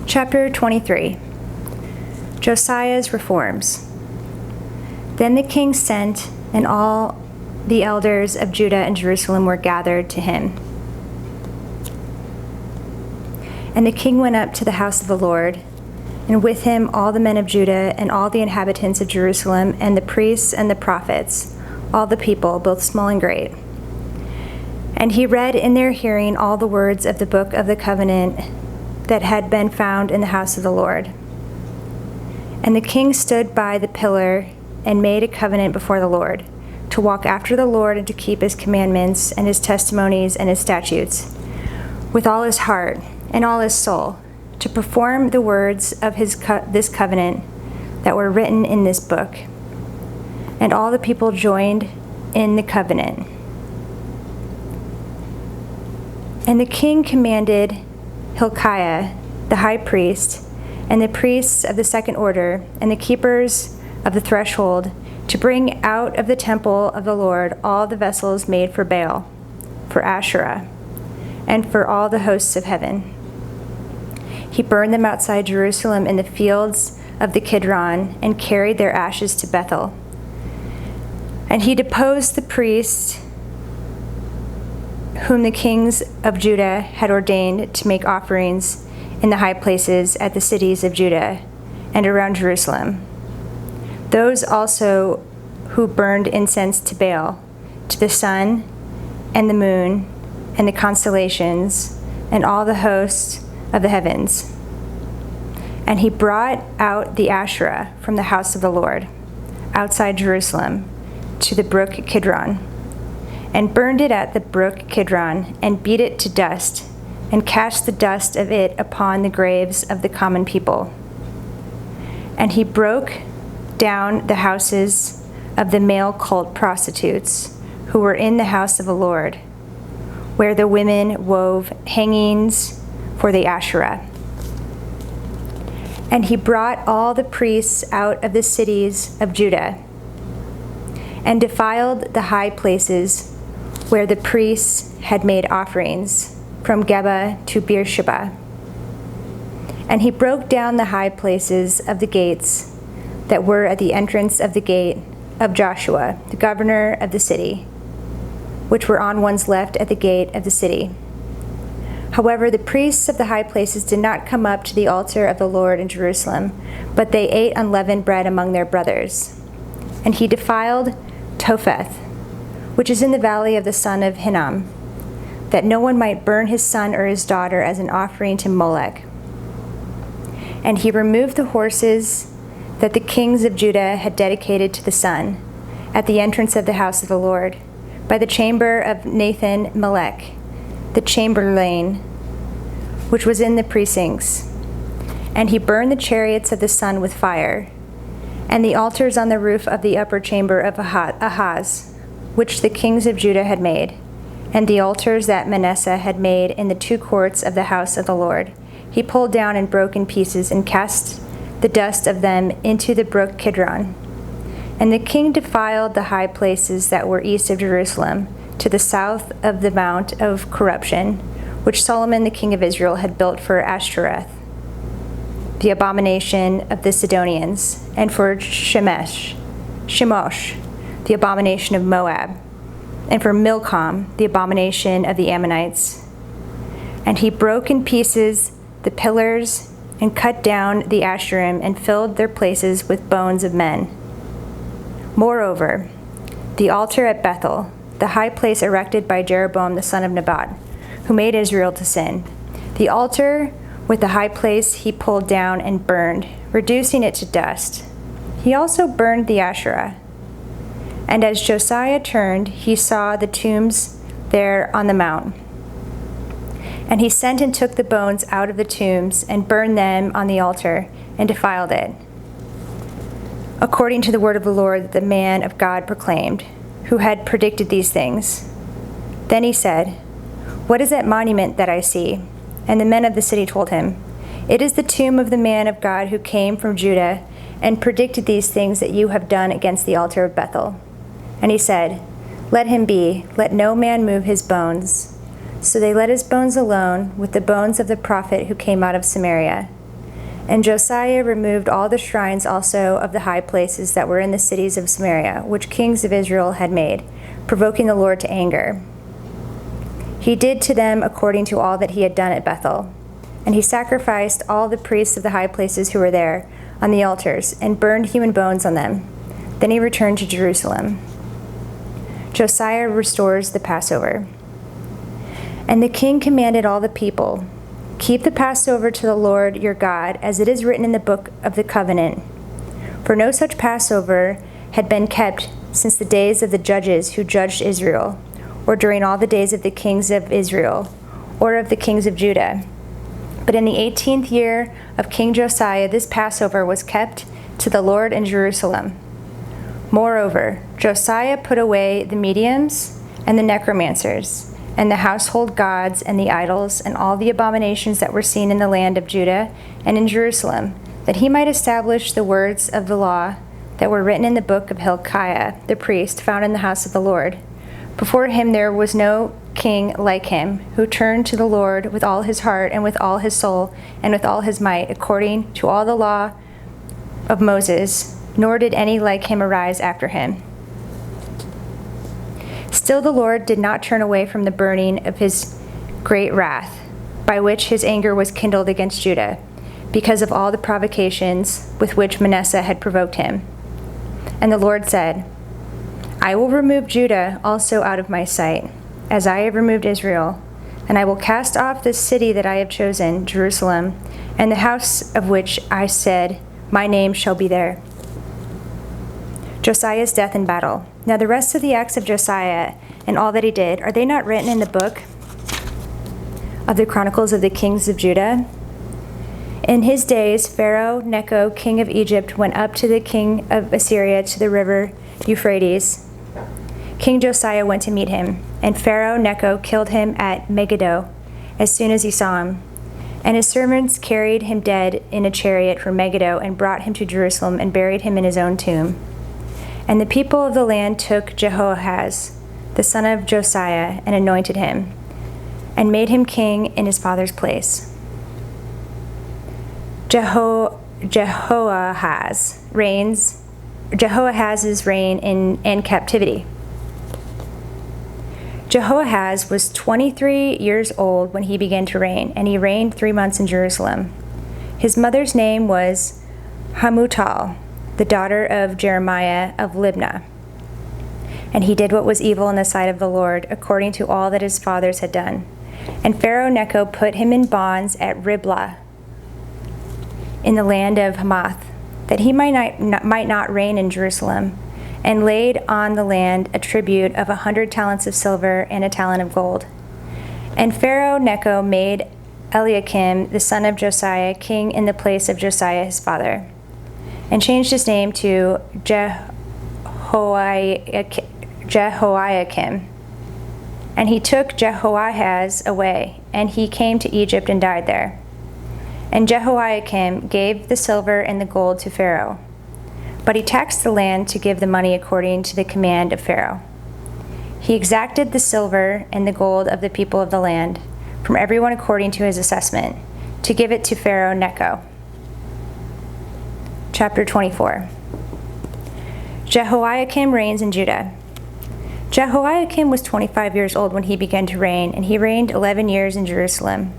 Chapter 23. Josiah's reforms. Then the king sent, and all the elders of Judah and Jerusalem were gathered to him. And the king went up to the house of the Lord, and with him all the men of Judah and all the inhabitants of Jerusalem, and the priests and the prophets, all the people, both small and great. And he read in their hearing all the words of the book of the covenant that had been found in the house of the Lord. And the king stood by the pillar and made a covenant before the Lord, to walk after the Lord and to keep his commandments and his testimonies and his statutes, with all his heart and all his soul, to perform the words of this covenant that were written in this book. And all the people joined in the covenant. And the king commanded Hilkiah, the high priest, and the priests of the second order, and the keepers of the threshold, to bring out of the temple of the Lord all the vessels made for Baal, for Asherah, and for all the hosts of heaven. He burned them outside Jerusalem in the fields of the Kidron, and carried their ashes to Bethel. And he deposed the priests whom the kings of Judah had ordained to make offerings in the high places at the cities of Judah and around Jerusalem. Those also who burned incense to Baal, to the sun and the moon and the constellations and all the hosts of the heavens. And he brought out the Asherah from the house of the Lord, outside Jerusalem, to the brook Kidron, and burned it at the brook Kidron, and beat it to dust, and cast the dust of it upon the graves of the common people. And he broke down the houses of the male cult prostitutes who were in the house of the Lord, where the women wove hangings for the Asherah. And he brought all the priests out of the cities of Judah, and defiled the high places where the priests had made offerings, from Geba to Beersheba. And he broke down the high places of the gates that were at the entrance of the gate of Joshua, the governor of the city, which were on one's left at the gate of the city. However, the priests of the high places did not come up to the altar of the Lord in Jerusalem, but they ate unleavened bread among their brothers. And he defiled Topheth, which is in the valley of the son of Hinnom, that no one might burn his son or his daughter as an offering to Molech. And he removed the horses that the kings of Judah had dedicated to the sun at the entrance of the house of the Lord, by the chamber of Nathan Melech, the chamberlain, which was in the precincts. And he burned the chariots of the sun with fire, and the altars on the roof of the upper chamber of Ahaz, which the kings of Judah had made, and the altars that Manasseh had made in the two courts of the house of the Lord. He pulled down and broke in pieces, and cast the dust of them into the brook Kidron. And the king defiled the high places that were east of Jerusalem, to the south of the Mount of Corruption, which Solomon the king of Israel had built for Ashtoreth, the abomination of the Sidonians, and for Shemosh, the abomination of Moab, and for Milcom, the abomination of the Ammonites. And he broke in pieces the pillars, and cut down the Asherim, and filled their places with bones of men. Moreover, the altar at Bethel, the high place erected by Jeroboam the son of Nebat, who made Israel to sin, the altar with the high place he pulled down and burned, reducing it to dust. He also burned the Asherah. And as Josiah turned, he saw the tombs there on the mount. And he sent and took the bones out of the tombs, and burned them on the altar, and defiled it, according to the word of the Lord that the man of God proclaimed, who had predicted these things. Then he said, "What is that monument that I see?" And the men of the city told him, "It is the tomb of the man of God who came from Judah, and predicted these things that you have done against the altar of Bethel." And he said, "Let him be, let no man move his bones." So they let his bones alone with the bones of the prophet who came out of Samaria. And Josiah removed all the shrines also of the high places that were in the cities of Samaria, which kings of Israel had made, provoking the Lord to anger. He did to them according to all that he had done at Bethel. And he sacrificed all the priests of the high places who were there on the altars, and burned human bones on them. Then he returned to Jerusalem. Josiah restores the Passover. And the king commanded all the people, "Keep the Passover to the Lord your God, as it is written in the book of the covenant." For no such Passover had been kept since the days of the judges who judged Israel, or during all the days of the kings of Israel, or of the kings of Judah. But in the 18th year of King Josiah, this Passover was kept to the Lord in Jerusalem. Moreover, Josiah put away the mediums and the necromancers, and the household gods and the idols, and all the abominations that were seen in the land of Judah and in Jerusalem, that he might establish the words of the law that were written in the book of Hilkiah, the priest, found in the house of the Lord. Before him there was no king like him, who turned to the Lord with all his heart and with all his soul and with all his might, according to all the law of Moses, nor did any like him arise after him. Still the Lord did not turn away from the burning of his great wrath, by which his anger was kindled against Judah, because of all the provocations with which Manasseh had provoked him. And the Lord said, "I will remove Judah also out of my sight, as I have removed Israel, and I will cast off this city that I have chosen, Jerusalem, and the house of which I said, my name shall be there." Josiah's death in battle. Now the rest of the acts of Josiah and all that he did, are they not written in the book of the Chronicles of the kings of Judah? In his days, Pharaoh Necho, king of Egypt, went up to the king of Assyria to the river Euphrates. King Josiah went to meet him, and Pharaoh Necho killed him at Megiddo as soon as he saw him. And his servants carried him dead in a chariot from Megiddo and brought him to Jerusalem and buried him in his own tomb. And the people of the land took Jehoahaz, the son of Josiah, and anointed him, and made him king in his father's place. Jehoahaz's reign in captivity. Jehoahaz was 23 years old when he began to reign, and he reigned 3 months in Jerusalem. His mother's name was Hamutal, the daughter of Jeremiah of Libnah. And he did what was evil in the sight of the Lord, according to all that his fathers had done. And Pharaoh Necho put him in bonds at Riblah, in the land of Hamath, that he might not reign in Jerusalem, and laid on the land a tribute of 100 talents of silver and a talent of gold. And Pharaoh Necho made Eliakim, the son of Josiah, king in the place of Josiah his father, and changed his name to Jehoiakim. And he took Jehoahaz away, and he came to Egypt and died there. And Jehoiakim gave the silver and the gold to Pharaoh, but he taxed the land to give the money according to the command of Pharaoh. He exacted the silver and the gold of the people of the land, from everyone according to his assessment, to give it to Pharaoh Necho. Chapter 24. Jehoiakim reigns in Judah. Jehoiakim was 25 years old when he began to reign, and he reigned 11 years in Jerusalem.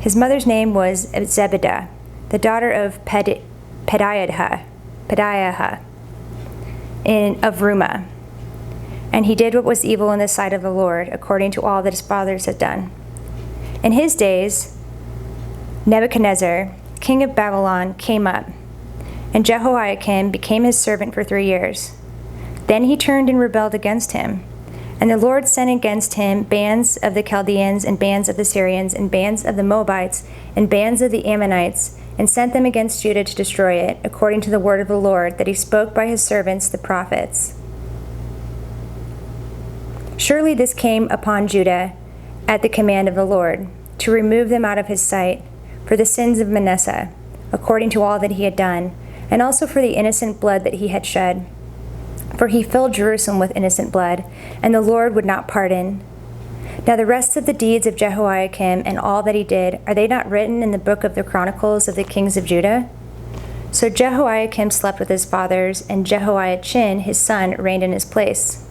His mother's name was Zedekiah, the daughter of Pedaiah of Rumah. And he did what was evil in the sight of the Lord, according to all that his fathers had done. In his days, Nebuchadnezzar, king of Babylon, came up, and Jehoiakim became his servant for 3 years. Then he turned and rebelled against him. And the Lord sent against him bands of the Chaldeans, and bands of the Syrians, and bands of the Moabites, and bands of the Ammonites, and sent them against Judah to destroy it, according to the word of the Lord that he spoke by his servants the prophets. Surely this came upon Judah at the command of the Lord, to remove them out of his sight, for the sins of Manasseh, according to all that he had done, and also for the innocent blood that he had shed. For he filled Jerusalem with innocent blood, and the Lord would not pardon. Now the rest of the deeds of Jehoiakim and all that he did, are they not written in the book of the Chronicles of the kings of Judah? So Jehoiakim slept with his fathers, and Jehoiachin his son reigned in his place.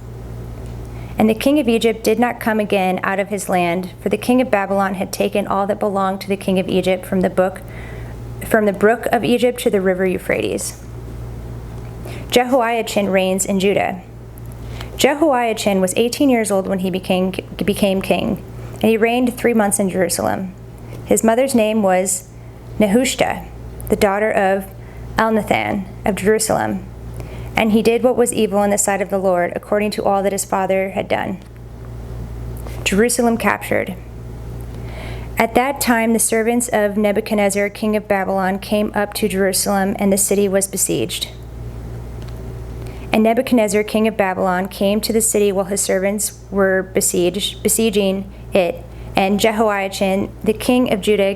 And the king of Egypt did not come again out of his land, for the king of Babylon had taken all that belonged to the king of Egypt from the brook of Egypt to the river Euphrates. Jehoiachin reigns in Judah. Jehoiachin was 18 years old when he became king, and he reigned 3 months in Jerusalem. His mother's name was Nehushta, the daughter of Elnathan of Jerusalem. And he did what was evil in the sight of the Lord, according to all that his father had done. Jerusalem captured. At that time the servants of Nebuchadnezzar, king of Babylon, came up to Jerusalem, and the city was besieged. And Nebuchadnezzar, king of Babylon, came to the city while his servants were besieging it. And Jehoiachin, the king of Judah,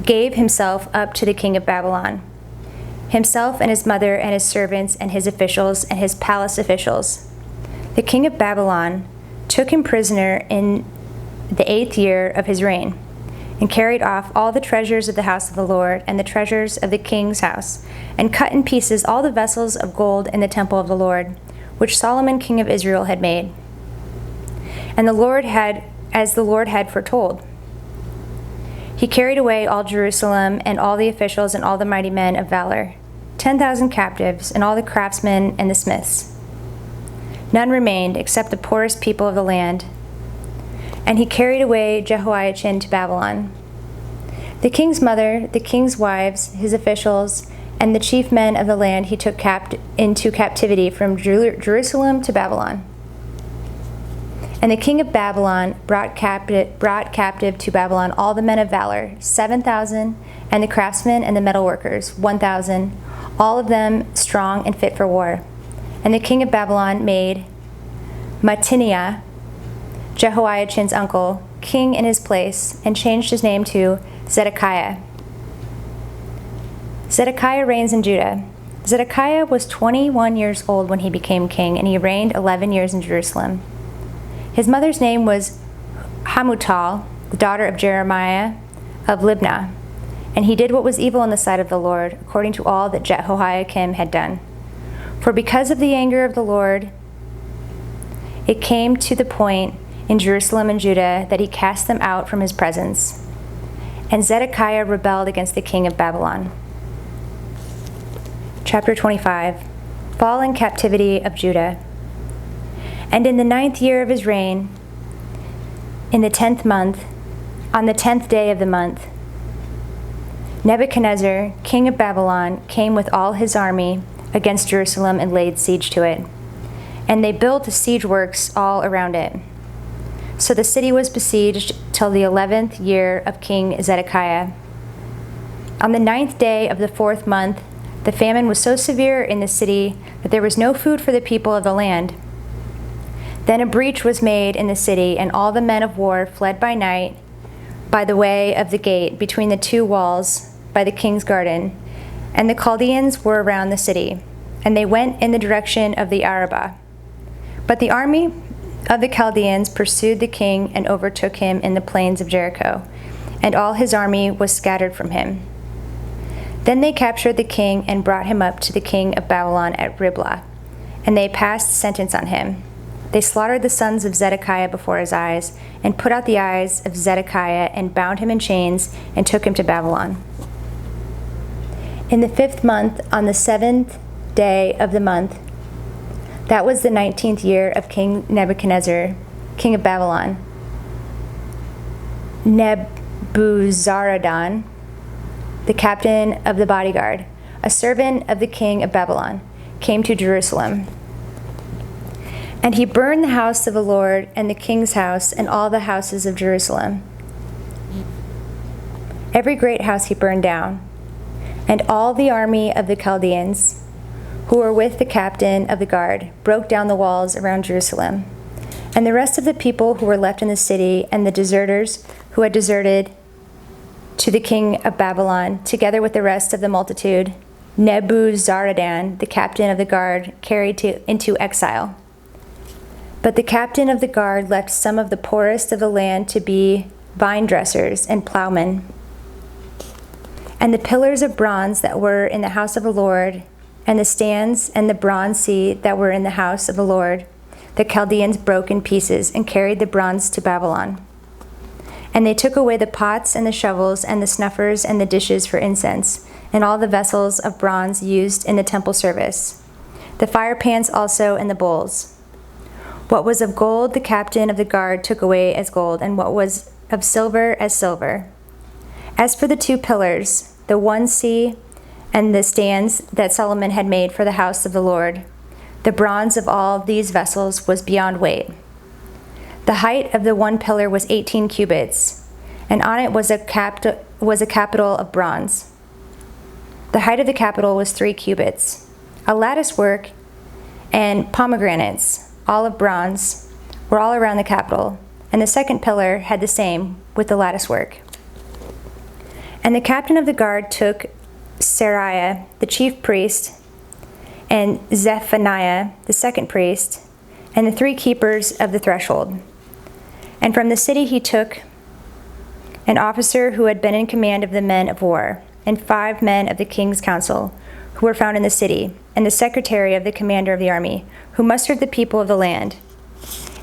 gave himself up to the king of Babylon, himself and his mother and his servants and his officials and his palace officials. The king of Babylon took him prisoner in the 8th year of his reign, and carried off all the treasures of the house of the Lord and the treasures of the king's house, and cut in pieces all the vessels of gold in the temple of the Lord, which Solomon king of Israel had made. And as the Lord had foretold. He carried away all Jerusalem and all the officials and all the mighty men of valor, 10,000 captives, and all the craftsmen and the smiths. None remained except the poorest people of the land. And he carried away Jehoiachin to Babylon. The king's mother, the king's wives, his officials, and the chief men of the land he took into captivity from Jerusalem to Babylon. And the king of Babylon brought captive to Babylon all the men of valor, 7,000, and the craftsmen and the metalworkers, 1,000, all of them strong and fit for war. And the king of Babylon made Mattaniah, Jehoiachin's uncle, king in his place, and changed his name to Zedekiah. Zedekiah reigns in Judah. Zedekiah was 21 years old when he became king, and he reigned 11 years in Jerusalem. His mother's name was Hamutal, the daughter of Jeremiah of Libnah, and he did what was evil in the sight of the Lord, according to all that Jehoiakim had done. For because of the anger of the Lord, it came to the point in Jerusalem and Judah that he cast them out from his presence. And Zedekiah rebelled against the king of Babylon. Chapter 25. Fall and captivity of Judah. And in the 9th year of his reign, in the 10th month, on the 10th day of the month, Nebuchadnezzar, king of Babylon, came with all his army against Jerusalem and laid siege to it. And they built siege works all around it. So the city was besieged till the 11th year of King Zedekiah. On the 9th day of the 4th month, the famine was so severe in the city that there was no food for the people of the land. Then a breach was made in the city, and all the men of war fled by night by the way of the gate between the 2 walls by the king's garden. And the Chaldeans were around the city, and they went in the direction of the Arabah. But the army of the Chaldeans pursued the king and overtook him in the plains of Jericho, and all his army was scattered from him. Then they captured the king and brought him up to the king of Babylon at Riblah, and they passed sentence on him. They slaughtered the sons of Zedekiah before his eyes, and put out the eyes of Zedekiah, and bound him in chains, and took him to Babylon. In the 5th month, on the 7th day of the month, that was the 19th year of King Nebuchadnezzar, king of Babylon, Nebuzaradan, the captain of the bodyguard, a servant of the king of Babylon, came to Jerusalem. And he burned the house of the Lord and the king's house and all the houses of Jerusalem. Every great house he burned down, and all the army of the Chaldeans, who were with the captain of the guard, broke down the walls around Jerusalem. And the rest of the people who were left in the city, and the deserters who had deserted to the king of Babylon, together with the rest of the multitude, Nebuzaradan, the captain of the guard, carried into exile. But the captain of the guard left some of the poorest of the land to be vine dressers and plowmen. And the pillars of bronze that were in the house of the Lord, and the stands and the bronze seat that were in the house of the Lord, the Chaldeans broke in pieces and carried the bronze to Babylon. And they took away the pots and the shovels and the snuffers and the dishes for incense, and all the vessels of bronze used in the temple service, the fire pans also and the bowls. What was of gold the captain of the guard took away as gold, and what was of silver as silver. As for the two pillars, the one sea and the stands that Solomon had made for the house of the Lord, the bronze of all these vessels was beyond weight. The height of the one pillar was 18 cubits, and on it was a capital of bronze. The height of the capital was 3 cubits. A lattice work and pomegranates, all of bronze, were all around the capital, and the second pillar had the same with the lattice work. And the captain of the guard took Seraiah, the chief priest, and Zephaniah, the second priest, and the 3 keepers of the threshold. And from the city he took an officer who had been in command of the men of war, and 5 men of the king's council, who were found in the city, and the secretary of the commander of the army, who mustered the people of the land,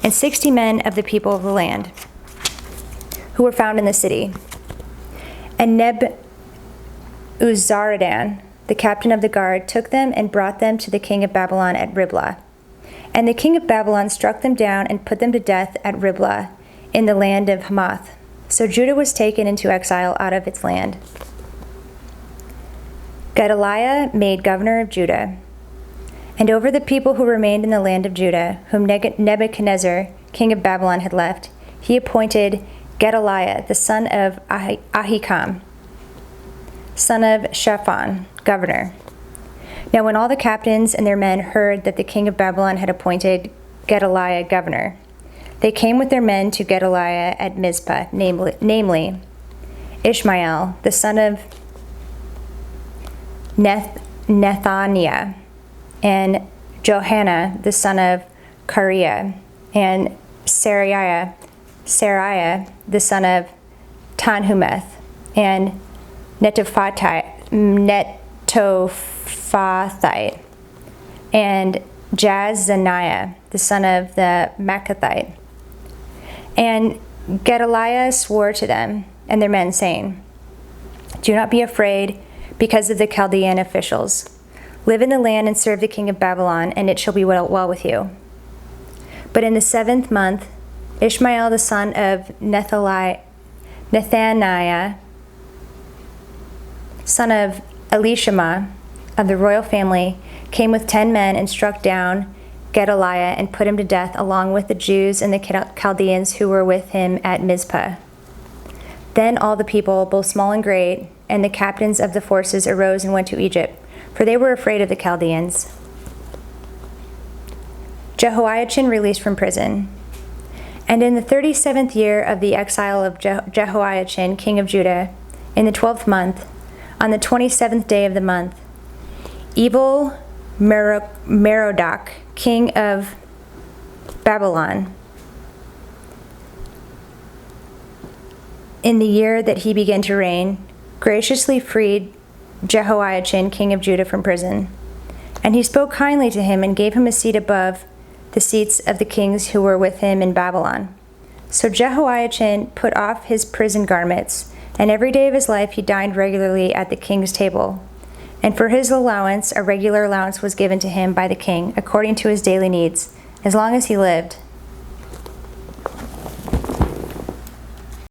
and 60 men of the people of the land, who were found in the city. And Nebuzaradan, the captain of the guard, took them and brought them to the king of Babylon at Riblah. And the king of Babylon struck them down and put them to death at Riblah in the land of Hamath. So Judah was taken into exile out of its land. Gedaliah made governor of Judah. And over the people who remained in the land of Judah, whom Nebuchadnezzar, king of Babylon, had left, he appointed Gedaliah, the son of Ahikam, son of Shaphan, governor. Now when all the captains and their men heard that the king of Babylon had appointed Gedaliah governor, they came with their men to Gedaliah at Mizpah, namely Ishmael, the son of Nethaniah, and Johanan, the son of Kareah, and Seraiah, the son of Tanhumeth, and Netophathite, and Jazaniah, the son of the Maacathite. And Gedaliah swore to them and their men, saying, "Do not be afraid because of the Chaldean officials. Live in the land and serve the king of Babylon, and it shall be well with you." But in the 7th month, Ishmael, the son of Nethaniah, son of Elishama, of the royal family, came with 10 men and struck down Gedaliah and put him to death along with the Jews and the Chaldeans who were with him at Mizpah. Then all the people, both small and great, and the captains of the forces arose and went to Egypt, for they were afraid of the Chaldeans. Jehoiachin released from prison. And in the 37th year of the exile of Jehoiachin, king of Judah, in the 12th month, on the 27th day of the month, evil Merodach, king of Babylon, in the year that he began to reign, graciously freed Jehoiachin, king of Judah, from prison. And he spoke kindly to him and gave him a seat above the seats of the kings who were with him in Babylon. So Jehoiachin put off his prison garments, and every day of his life he dined regularly at the king's table. And for his allowance, a regular allowance was given to him by the king, according to his daily needs, as long as he lived.